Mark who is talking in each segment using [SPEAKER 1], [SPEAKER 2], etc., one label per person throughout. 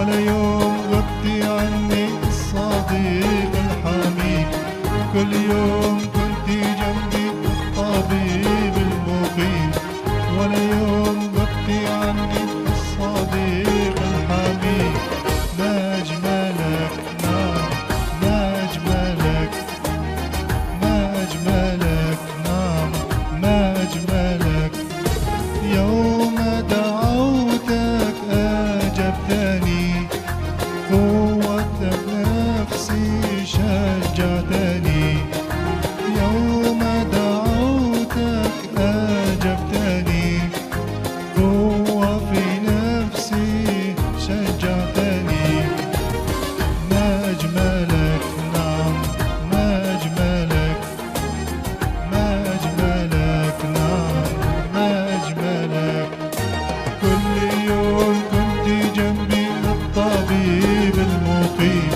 [SPEAKER 1] ولا يوم غبتي عني الصديق الحميد. كل يوم كنتي جنبي الطبيب المقيم، ولا يوم غبتي عني الصديق الحميد. ما أجملك نعم ما أجملك، ما أجملك نعم ما أجملك. يوم دعوتك أجبتني، قوة نفسي شجعتني. يوم دعوتك أجبتني، قوة في نفسي شجعتني. ما أجملك نعم ما أجملك، ما أجملك نعم ما أجملك. كل يوم كنت جنبي الطبيب المقيم،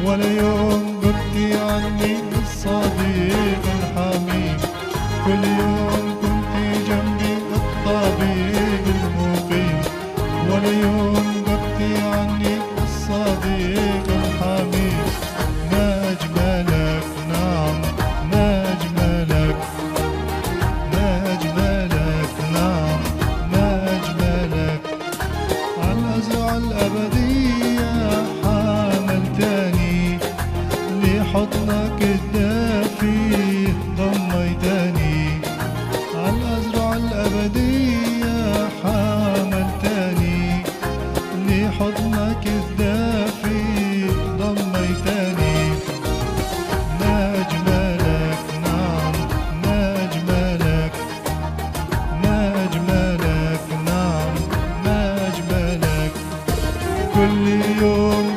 [SPEAKER 1] ولا يوم غبتي عني الصديق الحميم. كل يوم كنت جنبي الطبيب المقيم، ولا يوم غبتي عني الصديق الحميم. ما أجملك نعم ما أجملك، ما أجملك نعم ما أجملك. عالأزرع الأبدية حملتني، لحضنك الدافي ضميتني. عالأزرع الأبدية حملتني، لحضنك الدافي ضميتني. ما أجملك نعم ما أجملك، ما أجملك نعم ما أجملك. كل يوم